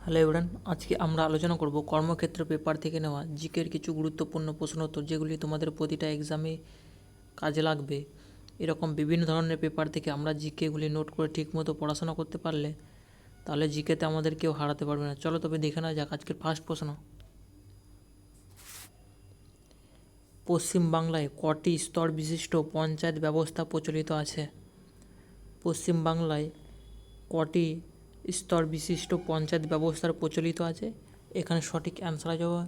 Hello everyone, আজকে আমরা আলোচনা করব কর্মক্ষেত্র পেপার থেকে নেওয়া জিকের কিছু গুরুত্বপূর্ণ প্রশ্ন উত্তর, যেগুলি তোমাদের প্রতিটা এক্সামে কাজে লাগবে। এরকম বিভিন্ন ধরনের পেপার থেকে আমরা জিকেগুলি নোট করে ঠিকমতো পড়াশোনা করতে পারলে তাহলে জিকেতে আমাদের কেউ হারাতে পারবে না। চলো তবে দেখে নেওয়া যাক আজকের ফার্স্ট প্রশ্ন। পশ্চিমবাংলায় কটি স্তর বিশিষ্ট পঞ্চায়েত ব্যবস্থা প্রচলিত আছে? পশ্চিমবাংলায় কটি স্তর বিশিষ্ট পঞ্চায়েত ব্যবস্থার প্রচলিত আছে? এখানে সঠিক অ্যান্সার হয়ে যাবে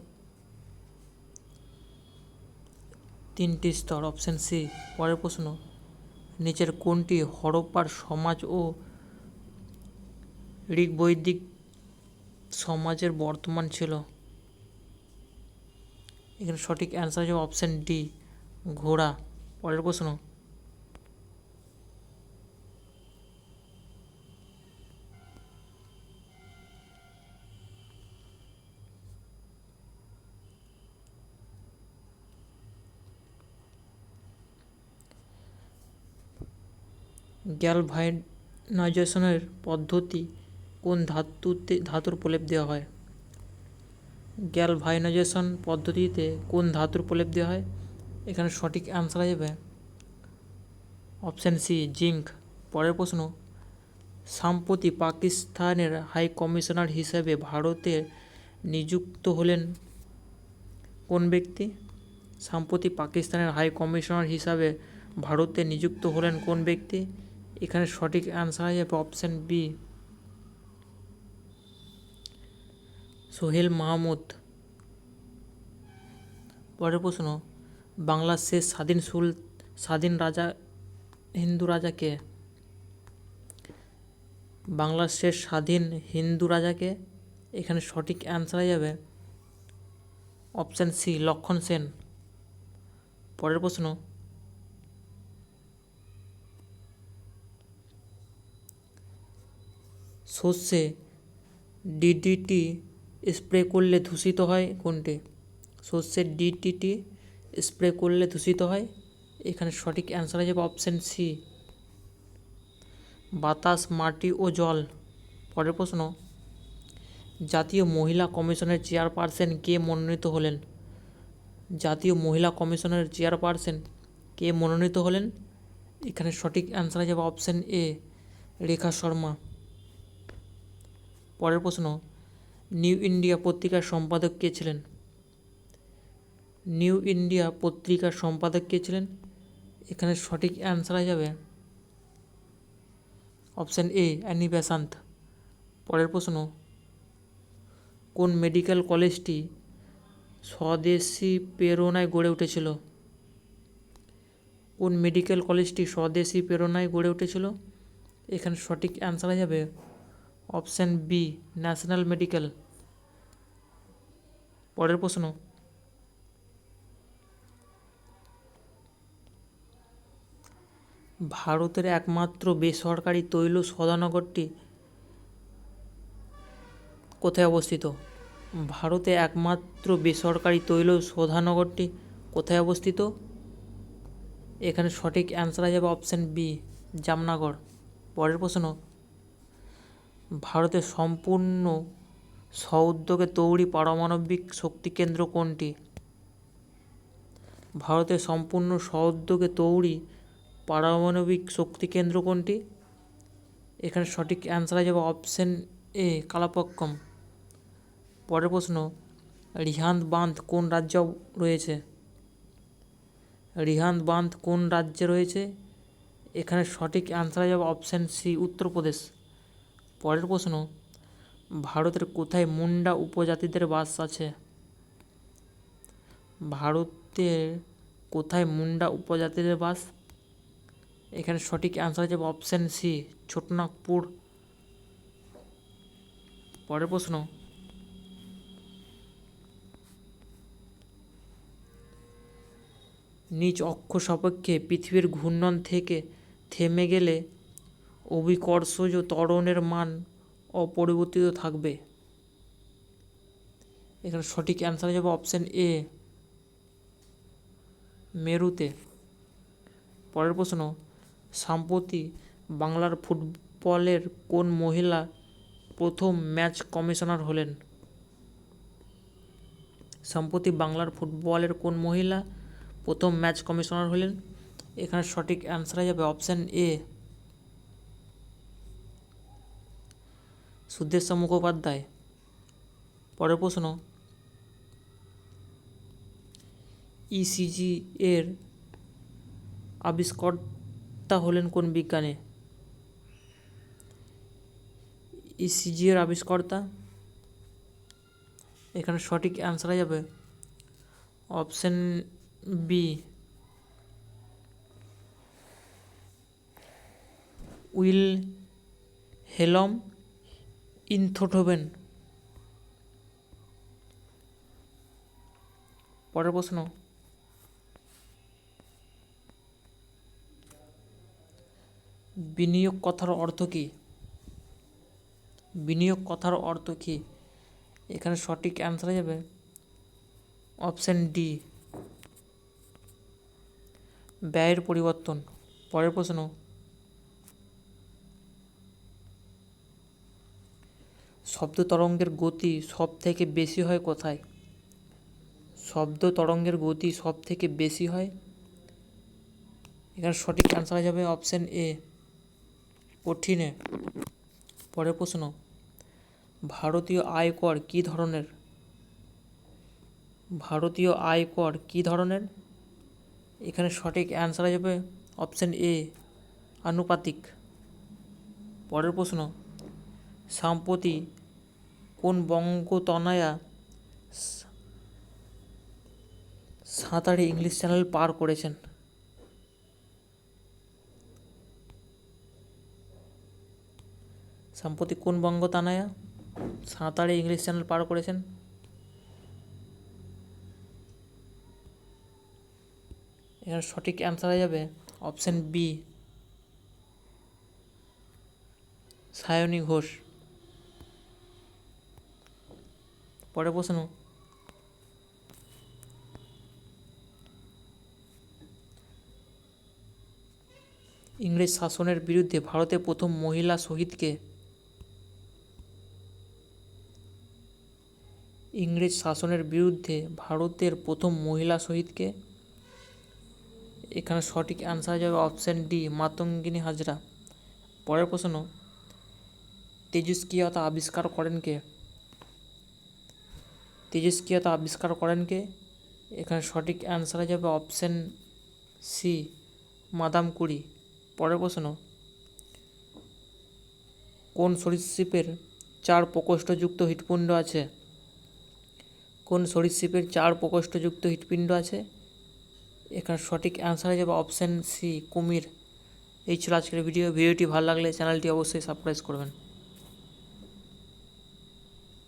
3টি স্তর, অপশান সি। পরের প্রশ্ন, নিচের কোনটি হরপ্পার সমাজ ও ঋগ্বৈদিক সমাজের বর্তমান ছিল? এখানে সঠিক অ্যান্সার হয়ে যাবে অপশান ডি, ঘোড়া। পরের প্রশ্ন, গ্যালভানাইজেশনের পদ্ধতি কোন ধাতুর প্রলেপ দেওয়া হয়? গ্যালভানাইজেশন পদ্ধতিতে কোন ধাতুর প্রলেপ দেওয়া হয়? এখানে সঠিক অ্যান্সার হয়ে যাবে অপশান সি, জিঙ্ক। পরের প্রশ্ন, সম্প্রতি পাকিস্তানের হাই কমিশনার হিসেবে ভারতে নিযুক্ত হলেন কোন ব্যক্তি? সম্প্রতি পাকিস্তানের হাই কমিশনার হিসাবে ভারতে নিযুক্ত হলেন কোন ব্যক্তি? এখানে সঠিক অ্যান্সার হয়ে যাবে অপশান বি, সোহেল মাহমুদ। পরের প্রশ্ন, বাংলার শেষ স্বাধীন রাজা হিন্দু রাজা কে? বাংলার শেষ স্বাধীন হিন্দু রাজাকে? এখানে সঠিক অ্যান্সার হয়ে যাবে অপশান সি, লক্ষণ সেন। পরের প্রশ্ন, সর্ষে ডিডিটি স্প্রে করলে দূষিত হয় কোনটি? সর্ষের ডিডিটি স্প্রে করলে দূষিত হয়? এখানে সঠিক অ্যান্সার হয়ে যাবে অপশান সি, বাতাস, মাটি ও জল। পরের প্রশ্ন, জাতীয় মহিলা কমিশনের চেয়ারপারসন কে মনোনীত হলেন? জাতীয় মহিলা কমিশনের চেয়ারপারসন কে মনোনীত হলেন? এখানে সঠিক অ্যান্সার হয়ে যাবে অপশান এ, রেখা শর্মা। পরের প্রশ্ন, নিউ ইন্ডিয়া পত্রিকার সম্পাদক কে ছিলেন? নিউ ইন্ডিয়া পত্রিকার সম্পাদক কে ছিলেন? এখানে সঠিক অ্যান্সার হয়ে যাবে অপশান এ, অ্যানি বেসান্ত। পরের প্রশ্ন, কোন মেডিকেল কলেজটি স্বদেশী প্রেরণায় গড়ে উঠেছিল? কোন মেডিকেল কলেজটি স্বদেশী প্রেরণায় গড়ে উঠেছিল? এখানে সঠিক অ্যান্সার হয়ে যাবে অপশান বি, ন্যাশনাল মেডিকেল। পরের প্রশ্ন, ভারতের একমাত্র বেসরকারি তৈল শোধনাগারটি কোথায় অবস্থিত? ভারতে একমাত্র বেসরকারি তৈল শোধনাগারটি কোথায় অবস্থিত? এখানে সঠিক অ্যান্সার হয়ে যাবে অপশান বি, জামনগর। পরের প্রশ্ন, ভারতের সম্পূর্ণ স্ব-উদ্যোগে তৈরি পারমাণবিক শক্তিকেন্দ্র কোনটি? ভারতের সম্পূর্ণ স্ব-উদ্যোগে তৈরি পারমাণবিক শক্তিকেন্দ্র কোনটি? এখানে সঠিক অ্যান্সার হয়ে যাবে অপশান এ, কালাপাক্কম। পরের প্রশ্ন, রিহান্দ বাঁধ কোন রাজ্যে রয়েছে? রিহান্দ বাঁধ কোন রাজ্যে রয়েছে? এখানে সঠিক অ্যান্সার হয়ে যাবে অপশান সি, উত্তরপ্রদেশ। পরের প্রশ্ন, ভারতের কোথায় মুন্ডা উপজাতিদের বাস আছে? ভারতের কোথায় মুন্ডা উপজাতিদের বাস? এখানে সঠিক অ্যান্সার হয়ে যাবে অপশান সি, ছোটনাগপুর। পরের প্রশ্ন, নিজ অক্ষ সাপেক্ষে পৃথিবীর ঘূর্ণন থেকে থেমে গেলে অভিকর্ষজ ত্বরণের মান অপরিবর্তিত থাকবে? এখানে সঠিক অ্যান্সার হয়ে যাবে অপশান এ, মেরুতে। পরের প্রশ্ন, সম্প্রতি বাংলার ফুটবলের কোন মহিলা প্রথম ম্যাচ কমিশনার হলেন? সম্প্রতি বাংলার ফুটবলের কোন মহিলা প্রথম ম্যাচ কমিশনার হলেন? এখানে সঠিক অ্যান্সার হয়ে যাবে অপশান এ, সুদেশা মুখোপাধ্যায়। পরের প্রশ্ন, ইসিজি এর আবিষ্কর্তা হলেন কোন বিজ্ঞানী? ইসিজি এর আবিষ্কর্তা, এখানে সঠিক অ্যান্সার হয়ে যাবে অপশান বি, উইলহেলম ইনথোভেন। পরের প্রশ্ন, বিনিয়োগ কথার অর্থ কী? বিনিয়োগ কথার অর্থ কী? এখানে সঠিক অ্যান্সার হয়ে যাবে অপশান ডি, ব্যয়ের পরিবর্তন। পরের প্রশ্ন, শব্দ তরঙ্গের গতি সব থেকে বেশি হয় কোথায়? শব্দ তরঙ্গের গতি সব থেকে বেশি হয়, এখানে সঠিক অ্যান্সার হয়ে যাবে অপশান এ, কঠিনে। পরের প্রশ্ন, ভারতীয় আয়কর কী ধরনের? ভারতীয় আয়কর কী ধরনের? এখানে সঠিক অ্যান্সার হয়ে যাবে অপশান এ, আনুপাতিক। পরের প্রশ্ন, সম্প্রতি কোন বঙ্গতনয়া সাঁতারে ইংলিশ চ্যানেল পার করেছেন? সম্প্রতি কোন বঙ্গতনয়া সাঁতারে ইংলিশ চ্যানেল পার করেছেন? এখানে সঠিক অ্যান্সার হয়ে যাবে অপশান বি, সায়নী ঘোষ। পরের প্রশ্ন, ইংরেজ শাসনের বিরুদ্ধে ভারতের প্রথম মহিলা শহীদকে? ইংরেজ শাসনের বিরুদ্ধে ভারতের প্রথম মহিলা শহীদকে? এখানে সঠিক অ্যান্সার হয়ে যাবে অপশান ডি, মাতঙ্গিনী হাজরা। পরের প্রশ্ন, তেজস্ক্রিয়তা আবিষ্কার করেন কে? তেজস্ক্রিয়তা আবিষ্কার করেন কে? এখানে সঠিক অ্যান্সার হয়ে যাবে অপশান সি, মাদাম কুরি। পরের প্রশ্ন, কোন সরীসৃপের 4 প্রকোষ্ঠযুক্ত হৃৎপিণ্ড আছে? কোন সরীসৃপের 4 প্রকোষ্ঠযুক্ত হৃৎপিণ্ড আছে? এখানে সঠিক অ্যান্সার হয়ে যাবে অপশান সি, কুমির। এই ছিল আজকের ভিডিওটি ভালো লাগলে চ্যানেলটি অবশ্যই সাবস্ক্রাইব করবেন।